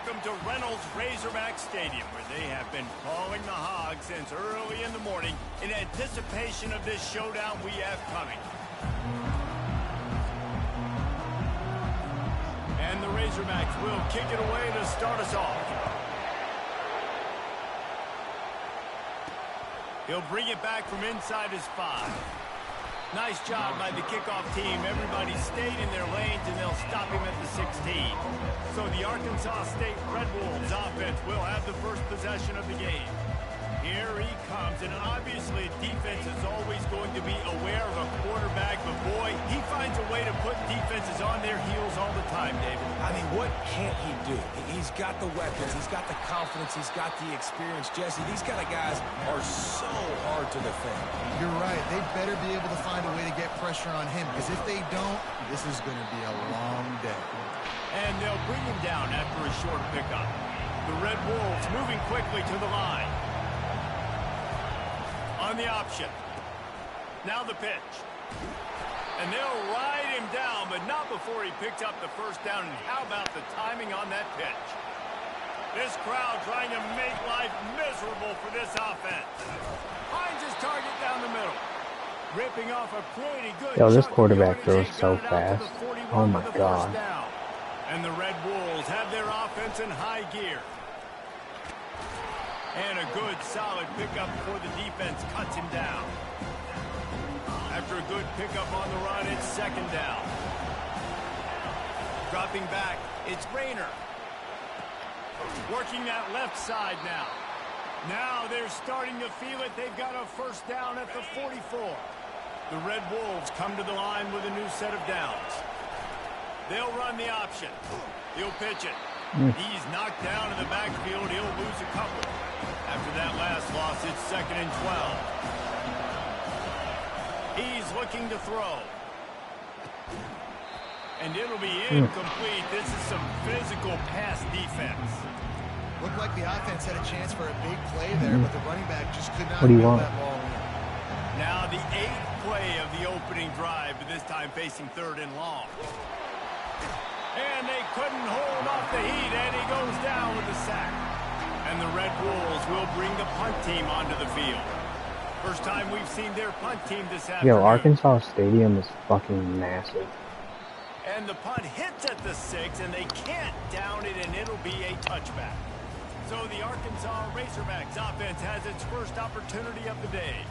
welcome to Reynolds Razorback Stadium, where they have been calling the Hogs since early in the morning in anticipation of this showdown we have coming. And the Razorbacks will kick it away to start us off. He'll bring it back from inside his 5. Nice job by the kickoff team. Everybody stayed in their lanes, and they'll stop him at the 16. So the Arkansas State Red Wolves offense will have the first possession of the game. Here he comes, and obviously defense is always going to be aware of a quarterback, but boy, he finds a way to put defenses on their heels all the time, David. I mean, what can't he do? He's got the weapons, he's got the confidence, he's got the experience. Jesse, these kind of guys are so hard to defend. You're right. They better be able to find a way to get pressure on him, because if they don't, this is going to be a long day. And they'll bring him down after a short pickup. The Red Wolves moving quickly to the line. On the option. Now the pitch. And they'll ride him down, but not before he picks up the first down. And how about the timing on that pitch? This crowd trying to make life miserable for this offense. Finds his target down the middle. Ripping off a pretty good. Yo, this quarterback throws so fast. Oh my God. And the Red Wolves have their offense in high gear. And a good, solid pickup before the defense cuts him down. After a good pickup on the run, it's second down. Dropping back, it's Rayner. Working that left side now. Now they're starting to feel it. They've got a first down at the 44. The Red Wolves come to the line with a new set of downs. They'll run the option. He'll pitch it. He's knocked down in the backfield. He'll lose a couple. After that last loss, it's 2nd and 12. He's looking to throw. And it'll be incomplete. This is some physical pass defense. Looked like the offense had a chance for a big play there, but the running back just could not reel that ball in. Now the 8th play of the opening drive, but this time facing 3rd and long. And they couldn't hold off the heat, and he goes down with a sack. And the Red Wolves will bring the punt team onto the field. First time we've seen their punt team this afternoon. Yo, Arkansas Stadium is fucking massive. And the punt hits at the 6, and they can't down it, and it'll be a touchback. So the Arkansas Razorbacks offense has its first opportunity of the day.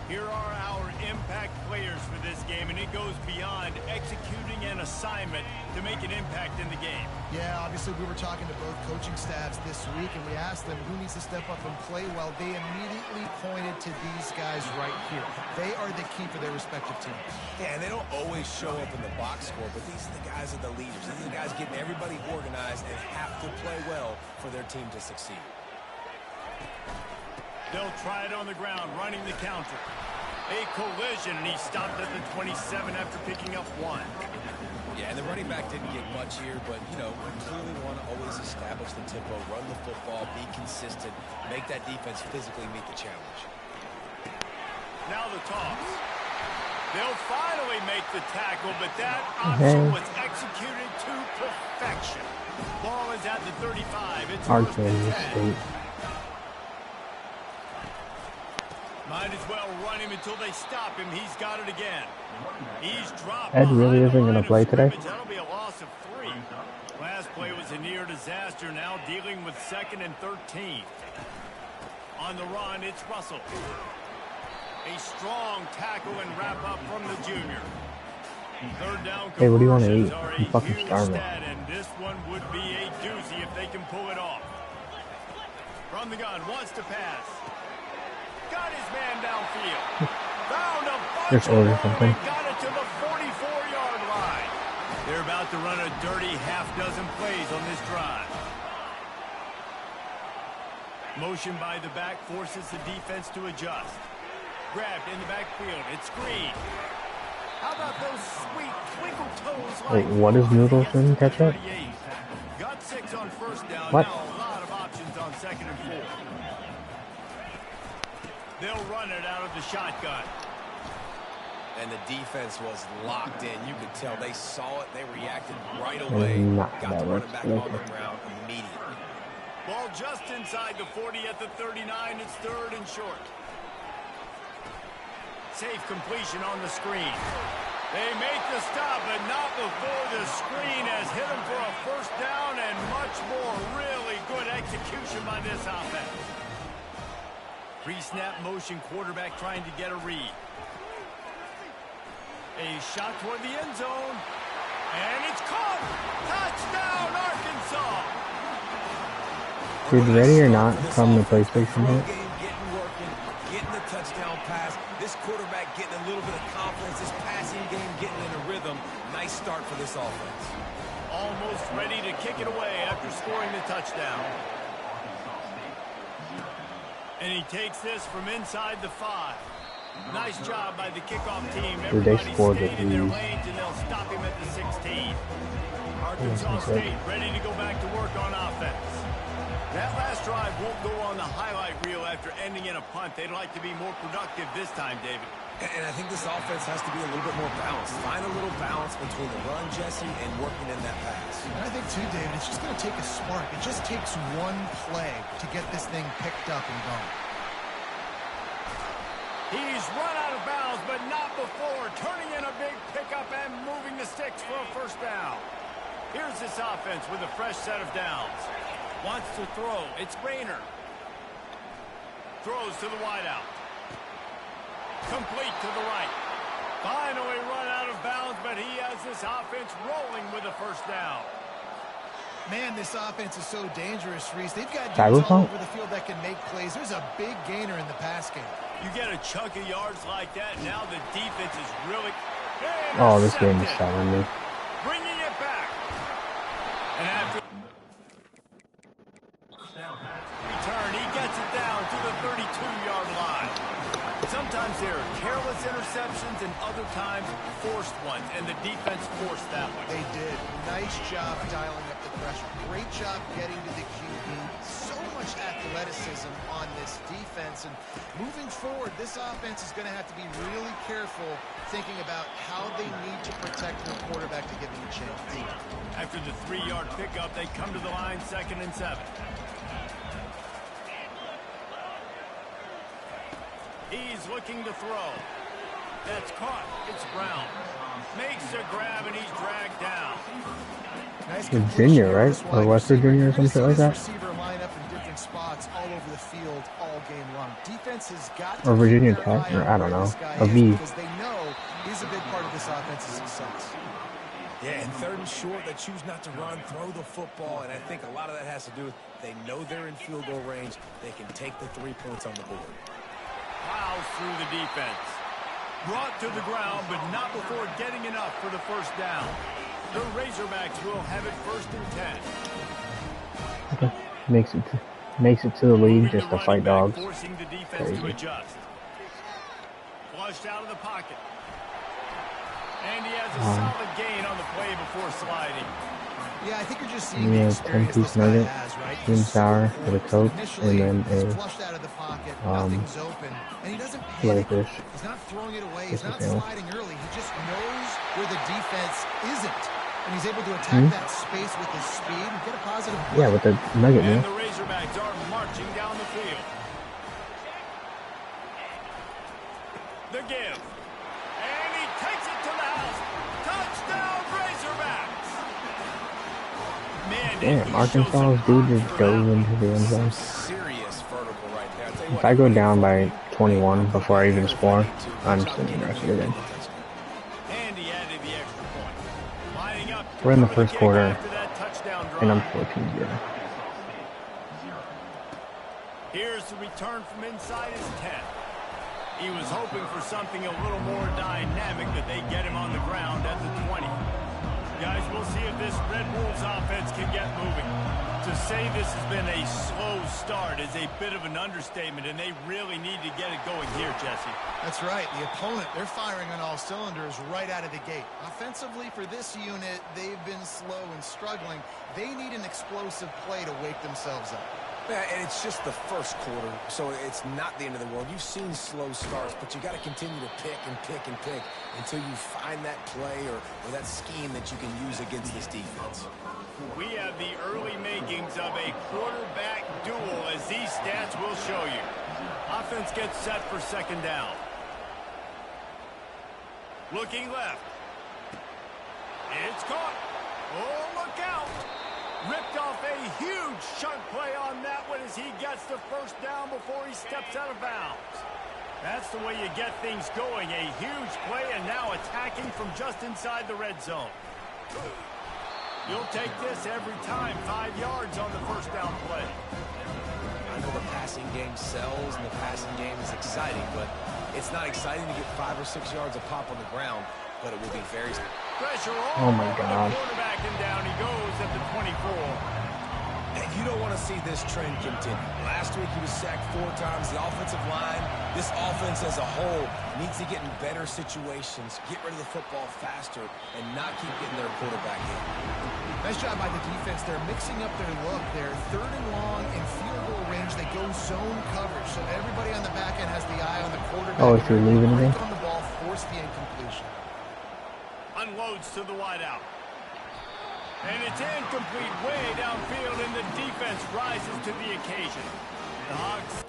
Here are our impact players for this game, and it goes beyond executing an assignment to make an impact in the game. Yeah, obviously we were talking to both coaching staffs this week, and we asked them who needs to step up and play well. They immediately pointed to these guys right here. They are the key for their respective teams. Yeah, and they don't always show up in the box score, but these are the guys that are the leaders. These are the guys getting everybody organized and have to play well for their team to succeed. They'll try it on the ground, running the counter. A collision, and he stopped at the 27 after picking up 1. Yeah, and the running back didn't get much here, but, you know, we clearly want to always establish the tempo, run the football, be consistent, make that defense physically meet the challenge. Now the toss. They'll finally make the tackle, but that option was executed to perfection. Ball is at the 35. It's Arkansas State. Might as well run him until they stop him. He's got it again. He's dropped. Ed really isn't going to play today? That'll be a loss of 3. Last play was a near disaster. Now dealing with 2nd and 13. On the run, it's Russell. A strong tackle and wrap up from the junior. 3rd down. Hey, what do you want to eat? You fucking starving. And this one would be a doozy if they can pull it off. From the gun, wants to pass. Got his man downfield. Found a bunch of room and got it to the 44-yard line. They're about to run a dirty half-dozen plays on this drive. Motion by the back forces the defense to adjust. Grabbed in the backfield. It's Green. How about those sweet twinkle toes? Wait, what is Noodles in ketchup? Got 6 on first down. What? Now a lot of options on 2nd and 4. They'll run it out of the shotgun. And the defense was locked in. You could tell they saw it. They reacted right away. Got the running back on the ground immediately. Ball just inside the 40 at the 39. It's 3rd and short. Safe completion on the screen. They make the stop, but not before the screen has hit them for a 1st down and much more. Really good execution by this offense. Pre-snap motion, quarterback trying to get a read. A shot toward the end zone. And it's caught. Touchdown, Arkansas. Dude, ready or not from the PlayStation hit? Getting the touchdown pass. This quarterback getting a little bit of confidence. This passing game getting in a rhythm. Nice start for this offense. Almost ready to kick it away after scoring the touchdown. And he takes this from inside the 5. Nice job by the kickoff team. Everybody stayed in their lanes, and they'll stop him at the 16. Arkansas State ready to go back to work on offense. That last drive won't go on the highlight reel after ending in a punt. They'd like to be more productive this time, David. And I think this offense has to be a little bit more balanced. Find a little balance between the run, Jesse, and working in that pass. And I think, too, David, it's just going to take a spark. It just takes one play to get this thing picked up and going. He's run out of bounds, but not before turning in a big pickup and moving the sticks for a 1st down. Here's this offense with a fresh set of downs. Wants to throw. It's Rayner. Throws to the wideout. Complete to the right. Finally run out of bounds, but he has this offense rolling with a 1st down. Man, this offense is so dangerous, Reese. They've got dudes all over the field that can make plays. There's a big gainer in the pass game. You get a chunk of yards like that, now the defense is really... Oh, this game is showing me. Bringing it back. And after... return, he gets it down to the 32-yard line. Sometimes there are careless interceptions and other times forced ones, and the defense forced that one. They did. Nice job dialing up the pressure. Great job getting to the QB. So much athleticism on this defense. And moving forward, this offense is going to have to be really careful thinking about how they need to protect their quarterback to give him a chance. After the 3-yard pickup, they come to the line 2nd and 7. He's looking to throw. That's caught. It's Brown. Makes a grab, and he's dragged down. Nice Virginia, right? Or West Virginia or something like that? Receiver line up in different spots all over the field all game long. Defense has got to or Virginia Tech, or I don't know. A V. Because they know he's a big part of this offense's success. Yeah, and 3rd and short, they choose not to run, throw the football, and I think a lot of that has to do with they know they're in field goal range. They can take the 3 points on the board. Plows through the defense. Brought to the ground, but not before getting enough for the 1st down. The Razorbacks will have it 1st and 10. Okay. Makes it to the league just to fight dogs. Forcing the defense to adjust. Flushed out of the pocket. And he has a solid gain on the play before sliding. Yeah, I think you're just seeing the experience this guy has, right? Sweet and sour for the Coke, and then a flushed out of the pocket, nothing's open, and he doesn't panic. He's not throwing it away. He's not sliding early. He just knows where the defense isn't, and he's able to attack that space with his speed and get a positive play. Yeah, with the nugget, man. And the Razorbacks are marching down the field. The give. And he takes it to the house. Touchdown, Razorbacks. Man, damn, Arkansas's dude just dove into the end zone. Serious vertical right there. If I go down by 21 before I even score, I'm just interested in it. And he added the extra point. Lining up. We're in the 1st quarter, and I'm 14-0. Here's the return from inside his 10. He was hoping for something a little more dynamic, but they get him on the ground at the 20. Guys, we'll see if this Red Wolves offense can get moving. To say this has been a slow start is a bit of an understatement, and they really need to get it going here, Jesse. That's right. The opponent, they're firing on all cylinders right out of the gate. Offensively, for this unit, they've been slow and struggling. They need an explosive play to wake themselves up. Yeah, and it's just the first quarter, so it's not the end of the world. You've seen slow starts, but you got to continue to pick and pick and pick until you find that play or that scheme that you can use against this defense. We have the early makings of a quarterback duel, as these stats will show you. Offense gets set for second down. Looking left. It's caught. Oh, look out. Ripped off a huge chunk play on that one as he gets the first down before he steps out of bounds. That's the way you get things going. A huge play and now attacking from just inside the red zone. You'll take this every time. 5 yards on the first down play. I know the passing game sells and the passing game is exciting, but it's not exciting to get 5 or 6 yards a pop on the ground, but it will be very... Pressure Oh my over God. the quarterback, and down he goes at the 24. And you don't want to see this trend continue. Last week he was sacked 4 times. The offensive line, this offense as a whole, needs to get in better situations, get rid of the football faster, and not keep getting their quarterback in. Nice job by the defense. They're mixing up their look. They're third and long in field goal range. They go zone coverage, so everybody on the back end has the eye on the quarterback. Oh, if you're leaving again? On the ball, force the incompletion. Unloads to the wideout. And it's incomplete way downfield, and the defense rises to the occasion. The Hogs.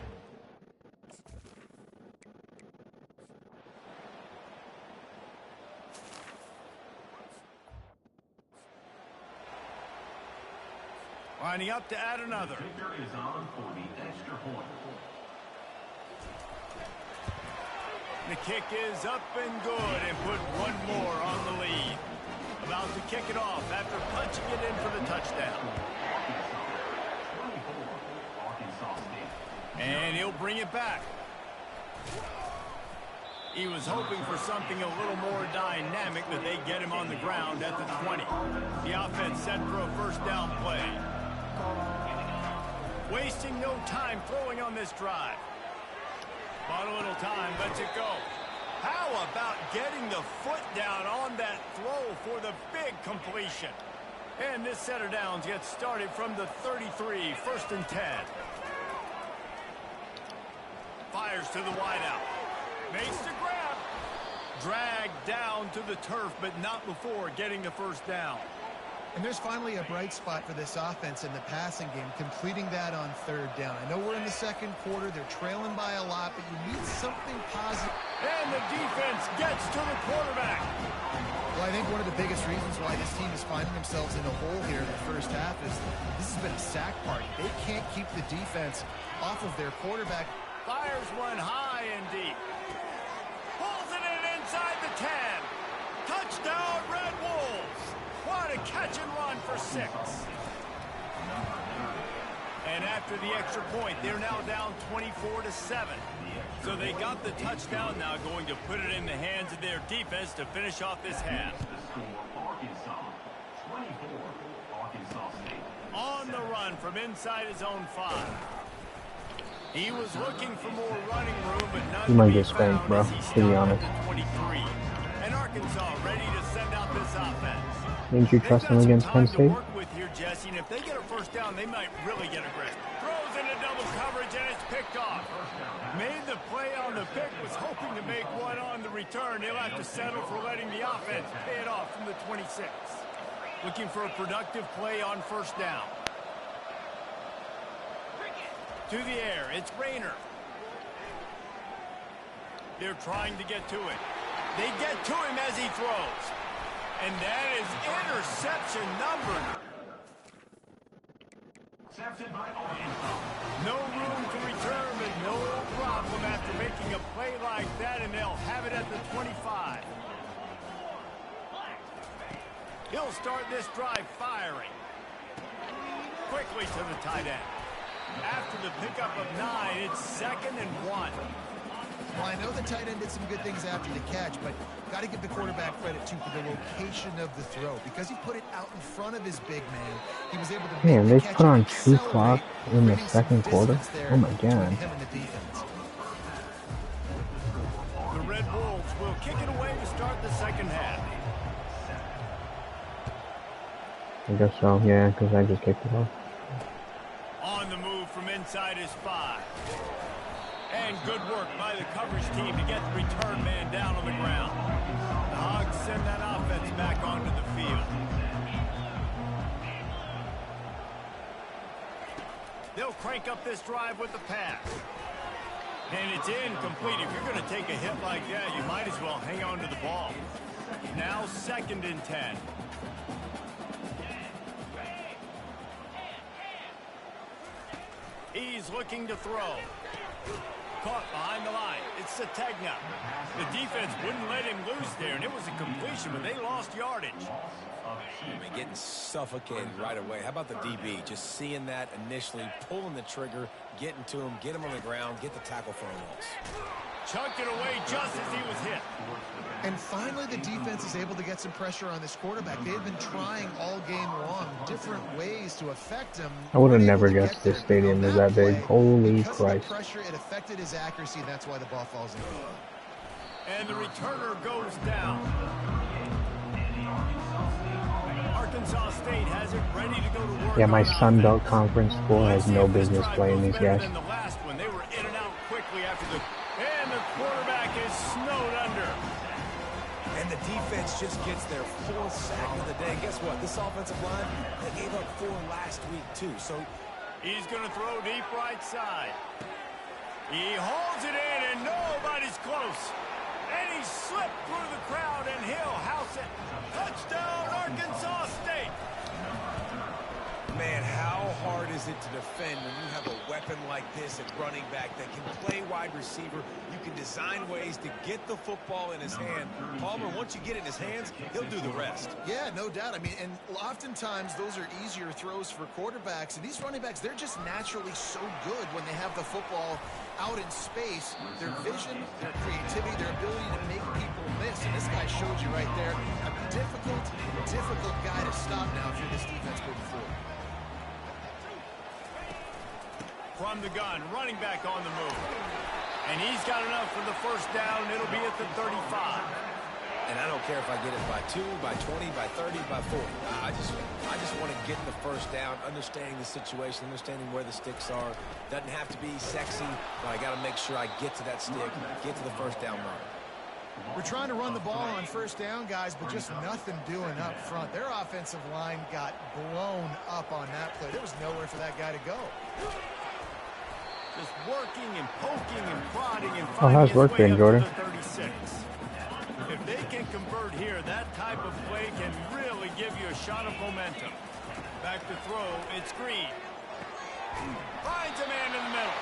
Lining up to add another. Is on for the extra point. The kick is up and good, and put one more on the lead. About to kick it off after punching it in for the touchdown. And he'll bring it back. He was hoping for something a little more dynamic, but they get him on the ground at the 20. The offense set for a first down play. Wasting no time throwing on this drive. Bought a little time, lets it go. How about getting the foot down on that throw for the big completion? And this set of downs gets started from the 33, first and 10. Fires to the wideout. Makes the grab. Dragged down to the turf, but not before getting the first down. And there's finally a bright spot for this offense in the passing game, completing that on third down. I know we're in the second quarter. They're trailing by a lot, but you need something positive. And the defense gets to the quarterback. Well, I think one of the biggest reasons why this team is finding themselves in a hole here in the first half is this has been a sack party. They can't keep the defense off of their quarterback. Fires one high and deep. Pulls it in inside the 10. Touchdown, Red Wolves. What a catch and run for 6. And after the extra point, they're now down 24-7. So they got the touchdown, now going to put it in the hands of their defense to finish off this half. On the run from inside his own 5. He was looking for more running room, but none. You might get spanked, bro, to be honest. 23. And Arkansas ready to send out this offense. Didn't you trust him against Penn State? Work with here, Jesse, and if they get a first down, they might really get aggressive. Throws into double coverage, and it's picked off. Made the play on the pick, was hoping to make one on the return. He'll have to settle for letting the offense pay it off from the 26. Looking for a productive play on first down. To the air, it's Rayner. They're trying to get to it. They get to him as he throws. And that is interception number. No room to return, but no problem after making a play like that, and they'll have it at the 25. He'll start this drive firing. Quickly to the tight end. After the pickup of 9, it's 2nd and 1. Well, I know the tight end did some good things after the catch, but got to give the quarterback credit, too, for the location of the throw. Because he put it out in front of his big man, he was able to Man, make they the catch put on and 2 clock accelerate, in the creating second some quarter. distance there Oh my between God. him and the defense. The Red Wolves will kick it away to start the second half. I guess so, yeah, because I just kicked it off. On the move from good work by the coverage team to get the return man down on the ground. The Hogs send that offense back onto the field. They'll crank up this drive with the pass. And it's incomplete. If you're going to take a hit like that, you might as well hang on to the ball. Now 2nd and 10. He's looking to throw. Caught behind the line. It's Sategna. The defense wouldn't let him loose there, and it was a completion, but they lost yardage. I mean, getting suffocated right away. How about the DB? Just seeing that initially, pulling the trigger, getting to him, get him on the ground, get the tackle for a loss. Chucked it away just as he was hit. And finally, the defense is able to get some pressure on this quarterback. They've been trying all game long different ways to affect him. I would have never guessed this stadium is that big. Holy Christ. Because of the pressure, it affected his accuracy, and that's why the ball falls in. And the returner goes down. Arkansas State has it ready to go to work. Yeah, my Sun Belt Conference school has no business playing these guys. The last one, they were in and out quickly after the... And the quarterback is snowed under. And the defense just gets their 4th sack of the day. Guess what? This offensive line, they gave up 4 last week, too. So he's going to throw deep right side. He holds it in, and nobody's close. And he slipped through the crowd, and he'll house it. Touchdown, Arkansas State. man, how hard is it to defend when you have a weapon like this at running back that can play wide receiver? You can design ways to get the football in his hand. Palmer, once you get it in his hands, he'll do the rest. Yeah, no doubt. I mean, and oftentimes those are easier throws for quarterbacks. And these running backs, they're just naturally so good when they have the football out in space. Their vision, their creativity, their ability to make people miss. And this guy showed you right there, a difficult guy to stop now if you're this defense moving forward. From the gun, running back on the move. And he's got enough for the first down. It'll be at the 35. And I don't care if I get it by 2, by 20, by 30, by 40. I just want to get the first down, understanding the situation, understanding where the sticks are. Doesn't have to be sexy, but I got to make sure I get to that stick, get to the first down mark. We're trying to run the ball on first down, guys, but just nothing doing up front. Their offensive line got blown up on that play. There was nowhere for that guy to go. Just working and poking and prodding and how's work been, Jordan? 36. If they can convert here, that type of play can really give you a shot of momentum. Back to throw, it's Green. Finds a man in the middle.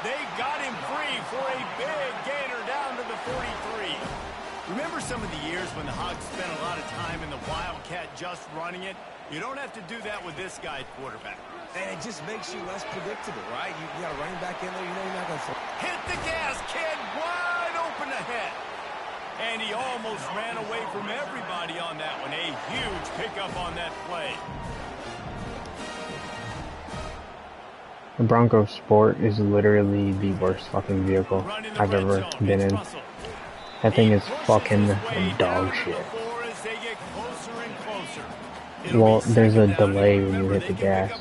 They got him free for a big gainer down to the 43. Remember some of the years when the Hogs spent a lot of time in the Wildcat just running it? You don't have to do that with this guy at quarterback. And it just makes you less predictable, right? You got a running back in there, you know you're not going to throw. Hit the gas, kid, wide open ahead. And he almost ran away from everybody on that one. A huge pickup on that play. The Bronco Sport is literally the worst fucking vehicle I've ever been in. That thing is fucking dog shit. Well, there's a delay when you hit the gas.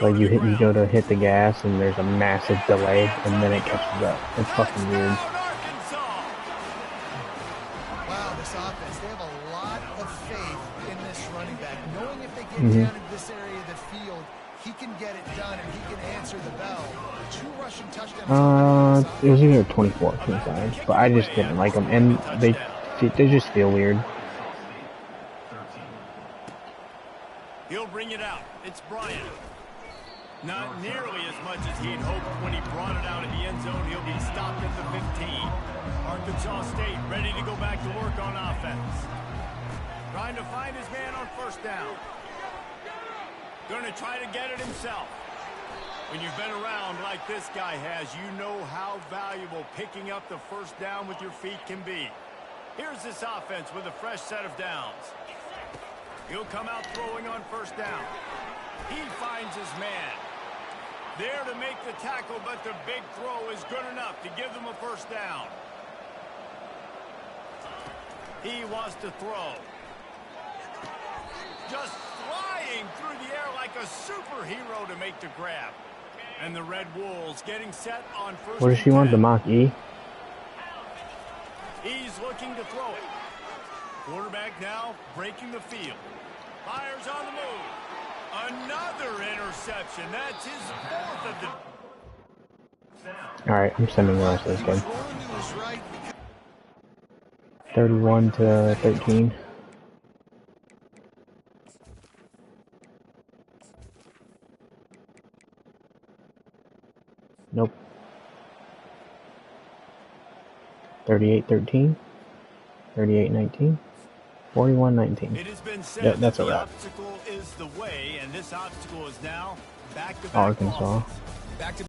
Like you go to hit the gas and there's a massive delay and then it catches up. It's fucking weird. Wow, this offense, they have a lot of faith in this running back. Knowing if they get down into this area of the field, he can get it done and he can answer the bell. 2 rushing touchdowns. It was either 24 or 25, but I just didn't like them. And they just feel weird. He'll bring it out. It's Bryant. Not nearly as much as he'd hoped when he brought it out of the end zone. He'll be stopped at the 15. Arkansas State ready to go back to work on offense. Trying to find his man on first down. Going to try to get it himself. When you've been around like this guy has, you know how valuable picking up the first down with your feet can be. Here's this offense with a fresh set of downs. He'll come out throwing on first down. He finds his man. There to make the tackle, but the big throw is good enough to give them a first down. He wants to throw. Just flying through the air like a superhero to make the grab. And the Red Wolves getting set on first. What does she want? The Mach E? He's looking to throw it. Quarterback now breaking the field. Fires on the move. Another interception. That's his fourth of the... Alright, I'm sending the rest of this game. 31-13. Nope. 38-13. 38-19. 41-19. It has been said Yeah, that's a the wrap. obstacle is the way, and this obstacle is now back to Arkansas. Back to